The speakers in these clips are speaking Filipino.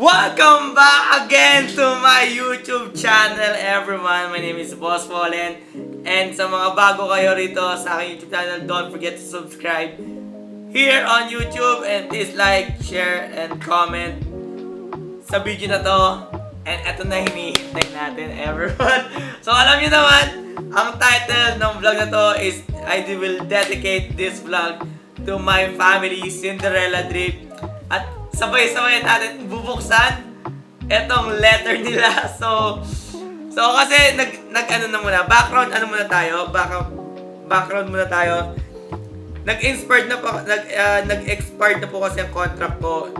Welcome back again to my YouTube channel, everyone. My name is Boss Fallen. And sa mga bago kayo rito sa aking YouTube channel, don't forget to subscribe here on YouTube. And please like, share, and comment sa video na to. And eto na hinihintay natin, everyone. So alam nyo naman, ang title ng vlog na to is I will dedicate this vlog to my family, Cinderella Drip. At sabay-sabay natin bubuksan etong letter nila. So kasi nag-ano na muna, background muna tayo. Background muna tayo. Nag-expired na po kasi ang contract ko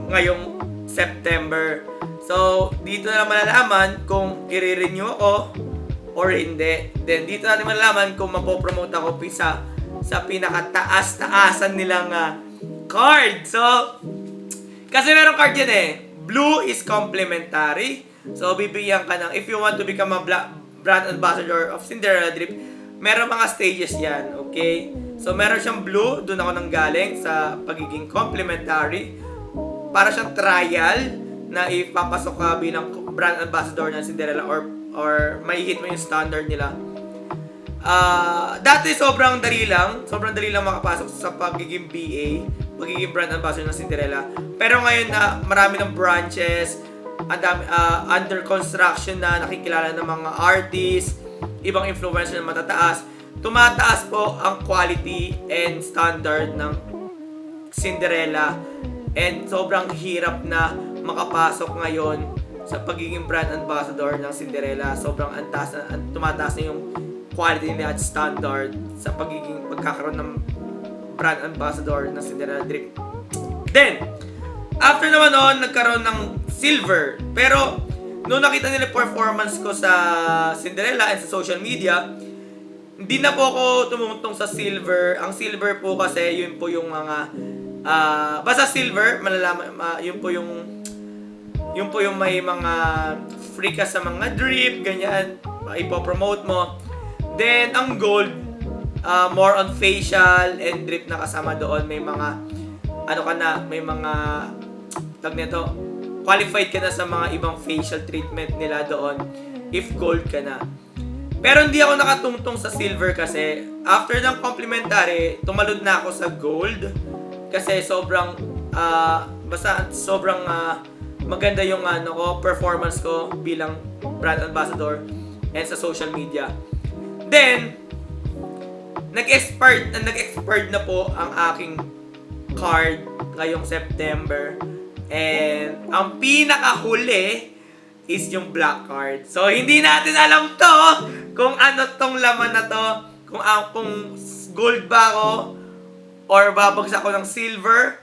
ngayong September. So dito na lang malalaman kung i-renew ako or hindi. Then dito natin malalaman kung mapopromote ako sa pinakataas-taasan nilang card. So kasi merong card yan eh. Blue is complimentary. So, bibigyan ka ng, if you want to become a brand ambassador of Cinderella Drip, merong mga stages yan, okay? So, meron siyang blue, doon ako nang galing sa pagiging complimentary. Para siyang trial na ipapasok ka bilang brand ambassador ng Cinderella or may hit mo yung standard nila. Dati sobrang dali lang makapasok sa pagiging BA, pagiging brand ambassador ng Cinderella. Pero ngayon na marami ng branches, under construction na nakikilala ng mga artists, ibang influencer na matataas, tumataas po ang quality and standard ng Cinderella. And sobrang hirap na makapasok ngayon sa pagiging brand ambassador ng Cinderella. Sobrang tumataas na yung quality nila at standard sa pagkakaroon ng brand ambassador ng Cinderella Drip. Then, after naman noon, nagkaroon ng silver. Pero, noong nakita nila performance ko sa Cinderella and sa social media, hindi na po ako tumutong sa silver. Ang silver po kasi, yun po yung mga, basta silver, malalaman, yun po yung may mga free ka sa mga drip, ganyan, ipopromote mo. Then, ang gold, more on facial and drip na kasama doon. May mga, may mga, tag nito, qualified ka na sa mga ibang facial treatment nila doon if gold ka na. Pero hindi ako nakatungtong sa silver kasi after ng complimentary, tumalod na ako sa gold. Kasi sobrang, maganda yung performance ko bilang brand ambassador and sa social media. Then, nag-expired na po ang aking card ngayong September. And ang pinakahuli is yung black card. So, hindi natin alam to kung ano tong laman na to. Kung gold ba ako or babagsak ako ng silver.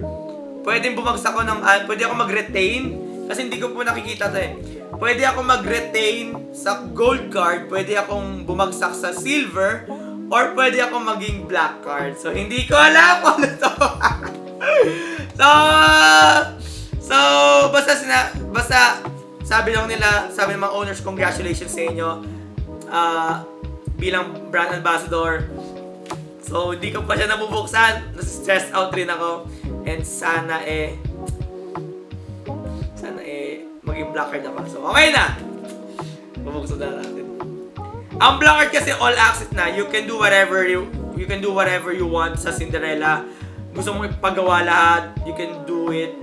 Pwede bumagsak ako pwede ako mag-retain. Kasi hindi ko po nakikita to eh. Pwede ako mag-retain sa gold card, pwede akong bumagsak sa silver, or pwede akong maging black card. So, hindi ko alam kung ano to. So, basta sabi lang nila, sabi ng mga owners, congratulations sa inyo bilang brand ambassador. So, hindi ko pa siya nabubuksan. Stressed out rin ako. And sana maging black card naman. So, okay na! Bubuksan na natin. Ang black card kasi all access na. You can do whatever you want sa Cinderella. Gusto mong ipagawa lahat, you can do it.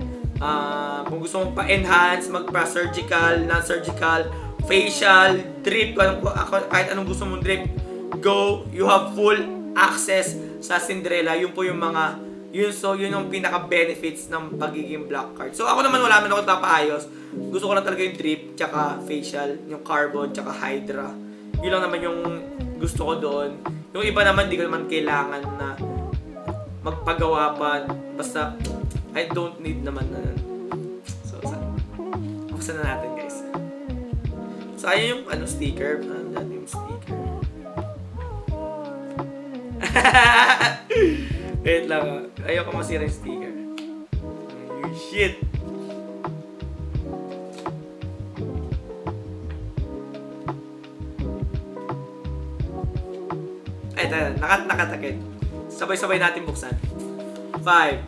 Kung gusto mong pa-enhance, magpa-surgical, non-surgical, facial, drip, kahit anong gusto mong drip, go. You have full access sa Cinderella. Yun po yung yun yung pinaka-benefits ng pagiging black card. So ako naman wala man ako papaayos. Gusto ko lang talaga yung drip, tsaka facial, yung carbon, tsaka hydra. Yun lang naman yung gusto ko doon. Yung iba naman, di ko naman kailangan na magpagawa pa. Basta, I don't need naman na. So, buksan na natin, guys. So, ayun yung sticker. Nandyan yung sticker. Wait lang. Ayoko masira yung sticker. Oh, shit. Ay, nakatakit. Sabay-sabay natin buksan. 5,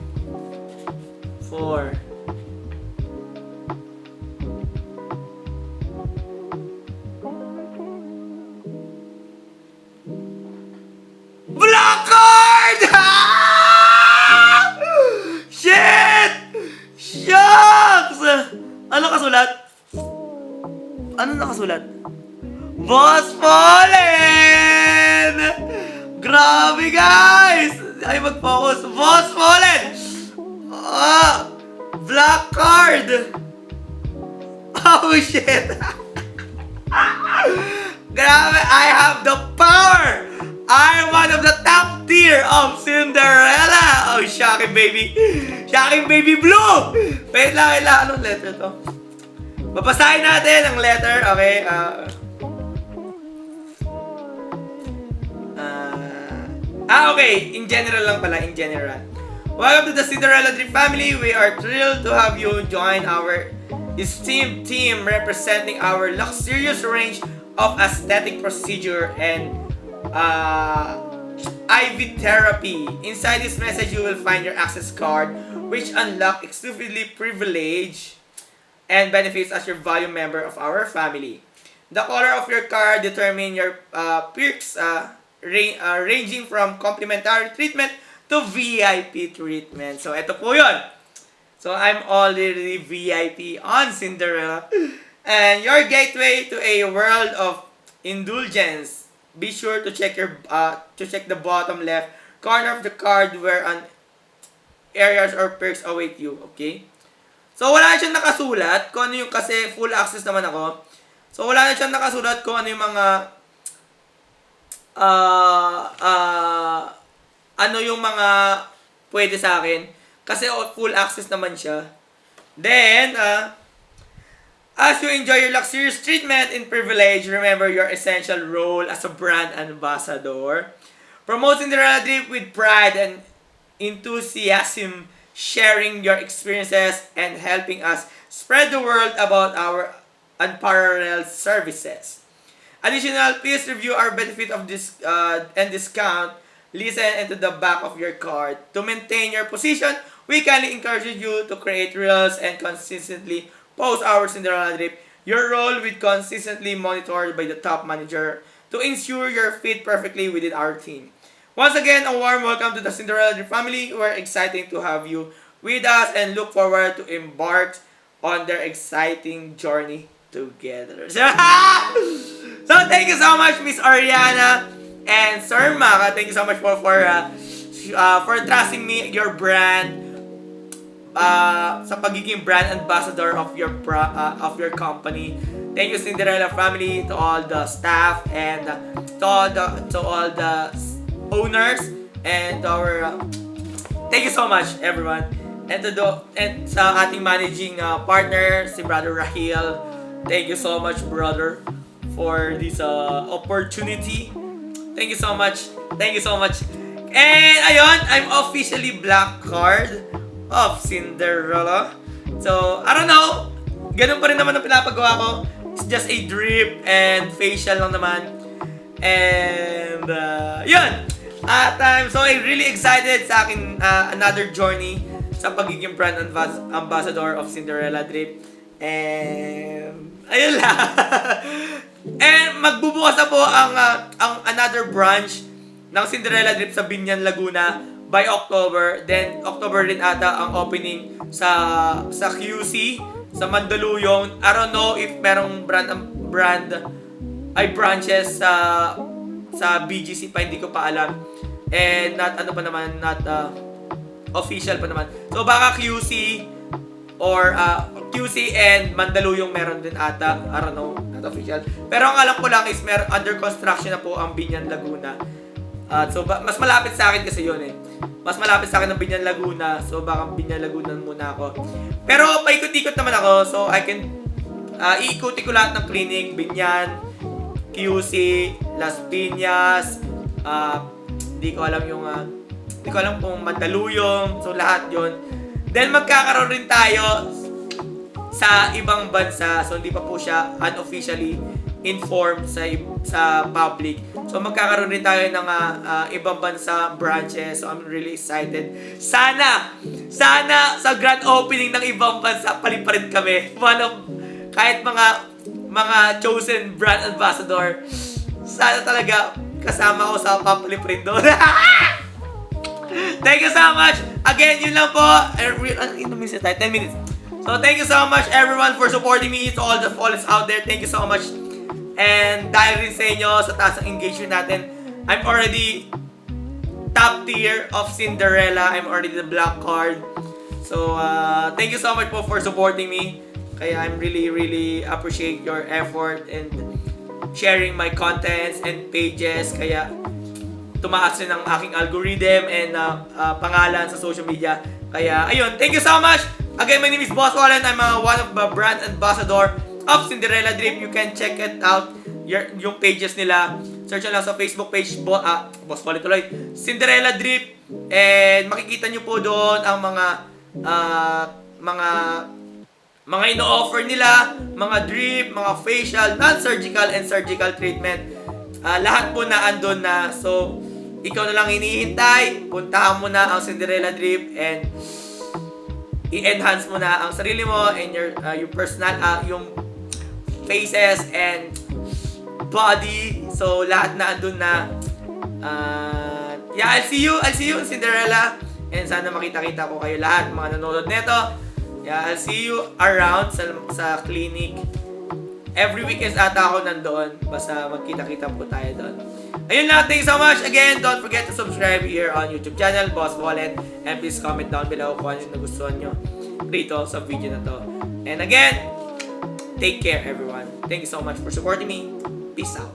4, nakasulat? Ano nakasulat? Boss Fallen! Grabe, guys! Ay, mag-focus. Boss Fallen! Black card! Oh, shit! Grabe, I have the power! I'm one of the top tier of Cinderella! Oh, shocking baby! Shocking baby blue! Wait lang, anong letter to? Babasahin natin ang letter, okay? Okay. In general lang pala, in general. Welcome to the Cinderella Dream family. We are thrilled to have you join our esteemed team representing our luxurious range of aesthetic procedure and IV therapy. Inside this message, you will find your access card, which unlock exclusively privilege and benefits as your valued member of our family. The color of your card determine your perks, ranging from complimentary treatment to VIP treatment. So, ito po yun. So, I'm already VIP on Cinderella. And your gateway to a world of indulgence. Be sure to check the bottom left corner of the card where areas or perks await you. Okay? So, wala siyang nakasulat kung ano yung, kasi full access naman ako. So, wala na siyang nakasulat kung ano yung mga ano yung mga pwede sa akin. Kasi full access naman siya. Then, as you enjoy your luxurious treatment and privilege, remember your essential role as a brand ambassador. Promote Cinderella Dream with pride and enthusiasm, sharing your experiences and helping us spread the word about our unparalleled services. Additional, please review our benefit of this and discount. Listen into the back of your card. To maintain your position, we kindly encourage you to create reels and consistently post our Cinderella Drip. Your role will consistently monitored by the top manager to ensure you fit perfectly within our team. Once again, a warm welcome to the Cinderella Drip family. We're excited to have you with us and look forward to embark on their exciting journey together. So thank you so much, Miss Oriana and Sir Maka. Thank you so much for trusting me, your brand, sa pagiging brand ambassador of your company. Thank you, Cinderella family, to all the staff and to all the owners and our thank you so much, everyone. And sa ating managing partner, si Brother Rahil. Thank you so much, brother, for this opportunity. Thank you so much. Thank you so much. And ayun, I'm officially black card of Cinderella. So, I don't know. Ganun pa rin naman ang pinapagawa ko. It's just a drip and facial lang naman. And, yun. At so I'm really excited sa akin another journey sa pagiging brand ambassador of Cinderella Drip. And ayun lang. And magbubukas na po ang another branch ng Cinderella Drip sa Binyan, Laguna by October. Then October rin ata ang opening sa QC sa Mandaluyong. I don't know if merong branches sa BGC pa, hindi ko pa alam. And not official pa naman. So baka QC or QC and Mandaluyong meron din ata. I don't know, not official. Pero ang alam ko lang is under construction na po ang Binyan, Laguna. So mas malapit sa akin kasi yun eh. Mas malapit sa akin ang Binyan, Laguna. So baka Binyan, Laguna muna ako. Pero paikot-ikot naman ako. So I can iikuti ko lahat ng clinic. Binyan, QC, Las Piñas, di ko alam kung Mandaluyong. So lahat yun. Then magkakaroon rin tayo sa ibang bansa. So hindi pa po siya unofficially informed sa public. So magkakaroon rin tayo ng ibang bansa branches. So I'm really excited. Sana sa grand opening ng ibang bansa paliparin kami. Kahit mga chosen brand ambassador. Sana talaga kasama ko sa papaliparin doon. Thank you so much. Again, yun lang po. Inom minutes tayo. 10 minutes. So thank you so much everyone for supporting me, to all the followers out there. Thank you so much. And dahil rin sa inyo, sa taas ng engagement natin, I'm already top tier of Cinderella. I'm already the black card. So thank you so much po for supporting me. Kaya I'm really appreciate your effort and sharing my contents and pages. Kaya tumaas rin ang aking algorithm and pangalan sa social media. Kaya ayun, thank you so much. Again, my name is Boss Wallen. I'm one of the brand ambassador of Cinderella Drip. You can check it out, yung pages nila. Search lang sa Facebook page, Boss Wallen tuloy, Cinderella Drip. And makikita nyo po doon ang mga ino-offer nila, mga drip, mga facial, non-surgical and surgical treatment. Lahat po na andun na. So, ikaw na lang hinihintay, puntahan mo na ang Cinderella Drip and i-enhance mo na ang sarili mo and your personal, yung faces and body. So, lahat na andun na. Yeah, I'll see you in Cinderella. And sana makita-kita ko kayo lahat, mga nanonood neto. Yeah, I'll see you around sa clinic. Every weekend ata ako nandoon. Basta magkita-kita po tayo doon. Ayun lang, thank you so much. Again, don't forget to subscribe here on YouTube channel, Boss Wallen. And please comment down below kung ano yung nagustuhan nyo dito sa video na to. And again, take care everyone. Thank you so much for supporting me. Peace out.